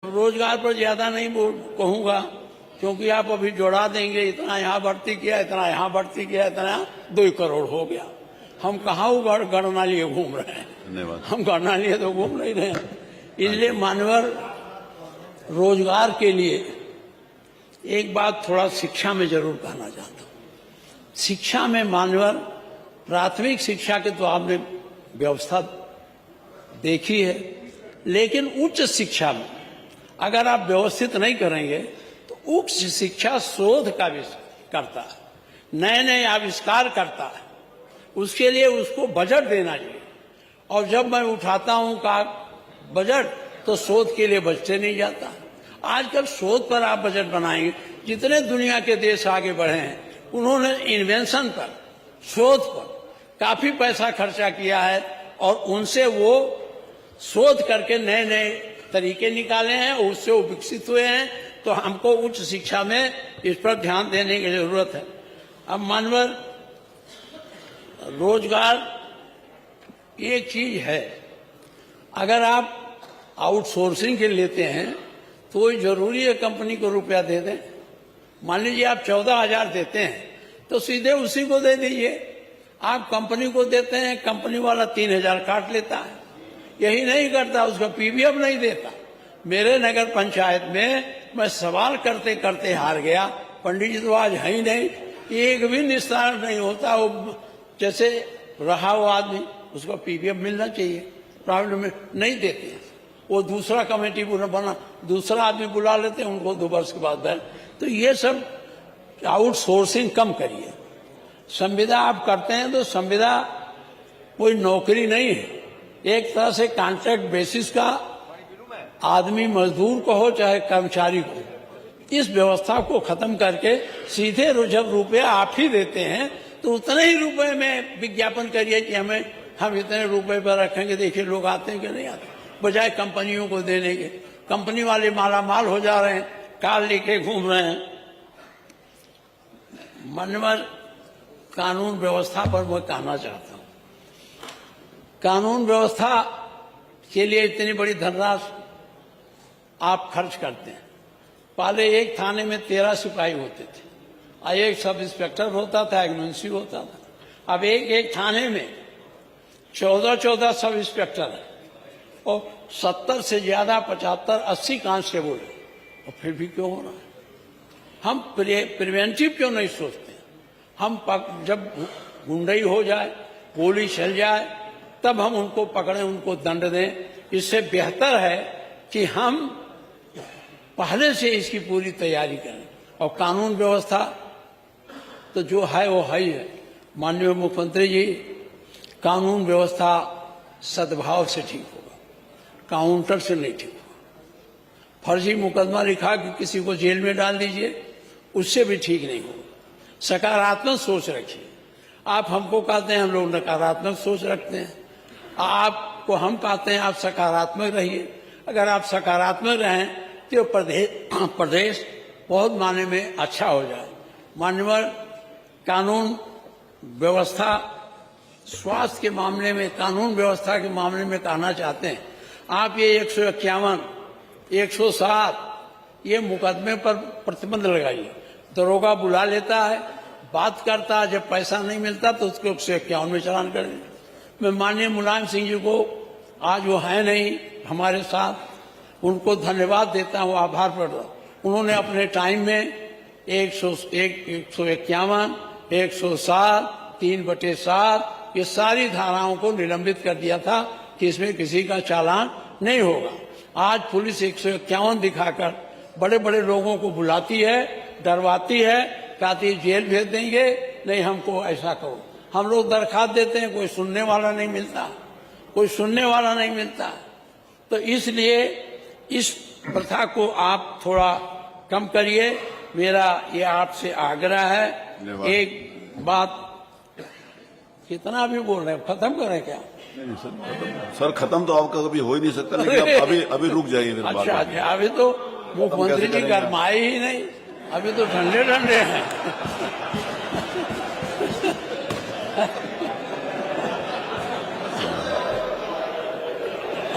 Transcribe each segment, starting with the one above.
रोजगार पर ज्यादा नहीं कहूंगा, क्योंकि आप अभी जोड़ा देंगे, इतना यहाँ भर्ती किया, इतना यहाँ भर्ती किया, इतना 2 करोड़ हो गया। हम कहाँ गणना लिए घूम रहे हैं? धन्यवाद। हम गणना लिए तो घूम नहीं रहे हैं। इसलिए मानवर रोजगार के लिए एक बात थोड़ा शिक्षा में जरूर कहना चाहता हूँ। शिक्षा में मानवर प्राथमिक शिक्षा के तो आपने व्यवस्था देखी है, लेकिन उच्च शिक्षा में अगर आप व्यवस्थित नहीं करेंगे तो उच्च शिक्षा शोध का भी करता है, नए नए आविष्कार करता है, उसके लिए उसको बजट देना चाहिए। और जब मैं उठाता हूं का बजट तो शोध के लिए बचते नहीं जाता। आजकल शोध पर आप बजट बनाएंगे, जितने दुनिया के देश आगे बढ़े हैं उन्होंने इन्वेंशन पर, शोध पर काफी पैसा खर्चा किया है और उनसे वो शोध करके नए नए तरीके निकाले हैं, उससे वो विकसित हुए हैं। तो हमको उच्च शिक्षा में इस पर ध्यान देने की जरूरत है। अब मानवर रोजगार एक चीज है, अगर आप आउटसोर्सिंग के लेते हैं तो जरूरी है कंपनी को रुपया दे दें। मान लीजिए आप 14,000 देते हैं तो सीधे उसी को दे दीजिए। आप कंपनी को देते हैं, कंपनी वाला 3,000 काट लेता है, यही नहीं करता, उसका पीवीएफ नहीं देता। मेरे नगर पंचायत में मैं सवाल करते करते हार गया। पंडित जी तो आज है ही नहीं, एक भी निस्तारण नहीं होता। वो जैसे रहा वो आदमी, उसको पीवीएफ मिलना चाहिए, प्रॉब्लम में नहीं देते। वो दूसरा कमेटी बना, दूसरा आदमी बुला लेते हैं, उनको 2 वर्ष के बाद बैठ। तो ये सब आउटसोर्सिंग कम करिए। संविदा आप करते हैं तो संविदा कोई नौकरी नहीं है, एक तरह से कॉन्ट्रैक्ट बेसिस का आदमी, मजदूर को हो चाहे कर्मचारी को, इस व्यवस्था को खत्म करके सीधे जब रुपया आप ही देते हैं तो उतने ही रुपए में विज्ञापन करिए कि हम इतने रुपए पर रखेंगे, देखिए लोग आते हैं कि नहीं आते, बजाय कंपनियों को देने के। कंपनी वाले माला माल हो जा रहे हैं, कार लेके घूम रहे हैं। मनवर कानून व्यवस्था पर मैं कहना चाहता हूं, कानून व्यवस्था के लिए इतनी बड़ी धनराशि आप खर्च करते हैं। पहले एक थाने में 13 सिपाही होते थे और एक सब इंस्पेक्टर होता था, एक मुंशी होता था। अब एक थाने में 14 सब इंस्पेक्टर है और 70 से ज्यादा 75-80 कांस्टेबल है, और फिर भी क्यों हो रहा है? हम प्रिवेंटिव क्यों नहीं सोचते? हम जब गुंडई हो जाए, गोली चल जाए, तब हम उनको पकड़ें, उनको दंड दें। इससे बेहतर है कि हम पहले से इसकी पूरी तैयारी करें। और कानून व्यवस्था तो जो है वो है ही है। माननीय मुख्यमंत्री जी, कानून व्यवस्था सद्भाव से ठीक होगा, काउंटर से नहीं ठीक होगा। फर्जी मुकदमा लिखा कि किसी को जेल में डाल दीजिए, उससे भी ठीक नहीं होगा। सकारात्मक सोच रखिए। आप हमको कहते हैं, हम लोग नकारात्मक सोच रखते हैं। आपको हम कहते हैं आप सकारात्मक रहिए। अगर आप सकारात्मक रहें तो प्रदेश बहुत मायने में अच्छा हो जाए। मानवर कानून व्यवस्था, स्वास्थ्य के मामले में, कानून व्यवस्था के मामले में कहना चाहते हैं, आप ये 151, 107 ये मुकदमे पर प्रतिबंध लगाइए। दरोगा बुला लेता है, बात करता है, जब पैसा नहीं मिलता तो उसको 151 में चालान कर दें। मैं माननीय मुलायम सिंह जी को, आज वो है नहीं हमारे साथ, उनको धन्यवाद देता हूँ, आभार प्रकट हूं। उन्होंने अपने टाइम में 151, 107, 3/7 ये सारी धाराओं को निलंबित कर दिया था कि इसमें किसी का चालान नहीं होगा। आज पुलिस 151 दिखाकर बड़े बड़े लोगों को बुलाती है, डरवाती है, कहती जेल भेज देंगे, नहीं हमको ऐसा करो। हम लोग दरखास्त देते हैं, कोई सुनने वाला नहीं मिलता, कोई सुनने वाला नहीं मिलता। तो इसलिए इस प्रथा को आप थोड़ा कम करिए, मेरा ये आपसे आग्रह है। एक बात, कितना भी बोल रहे हैं, खत्म करें क्या? नहीं सर, खत्म तो आपका कभी हो ही नहीं सकता, लेकिन अभी रुक जाइए। अच्छा, अभी तो मुख्यमंत्री जी गरमाए ही नहीं, अभी तो ठंडे ठंडे हैं।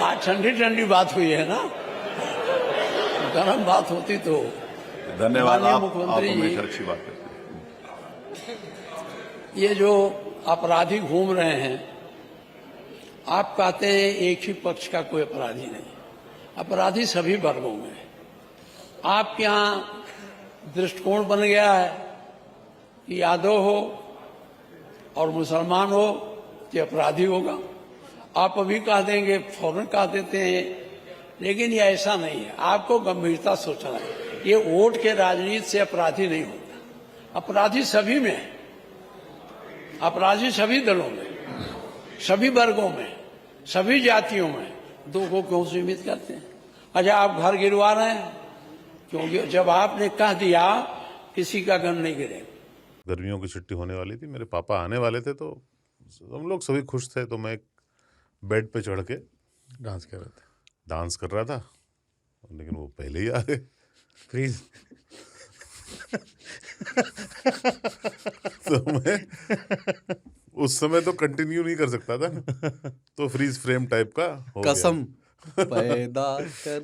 आज ठंडी ठंडी बात हुई है ना। गर्म बात होती तो धन्यवाद। माननीय आप मुख्यमंत्री जी, हमेशा अच्छी बात करते हैं। ये जो अपराधी घूम रहे हैं, आप कहते हैं एक ही पक्ष का कोई अपराधी नहीं, अपराधी सभी वर्गों में है। आपके यहाँ दृष्टिकोण बन गया है कि यादव हो और मुसलमान हो कि अपराधी होगा। आप अभी कह देंगे, फौरन कह देते हैं, लेकिन ये ऐसा नहीं है। आपको गंभीरता सोचना है। ये वोट के राजनीति से अपराधी नहीं होता। अपराधी सभी में है, अपराधी सभी दलों में, सभी वर्गों में, सभी जातियों में। दो को क्यों सीमित करते हैं? अच्छा, आप घर गिरवा रहे हैं क्योंकि जब आपने कह दिया किसी का घर नहीं गिरेगा। गर्मियों की छुट्टी होने वाली थी, मेरे पापा आने वाले थे, तो हम लोग सभी खुश थे। तो मैं एक बेड पे चढ़ के डांस कर रहे थे, डांस कर रहा था, लेकिन वो पहले ही आ गए। फ्रीज। तो मैं उस समय तो कंटिन्यू नहीं कर सकता था ना, तो फ्रीज फ्रेम टाइप का हो गया। कसम पैदा कर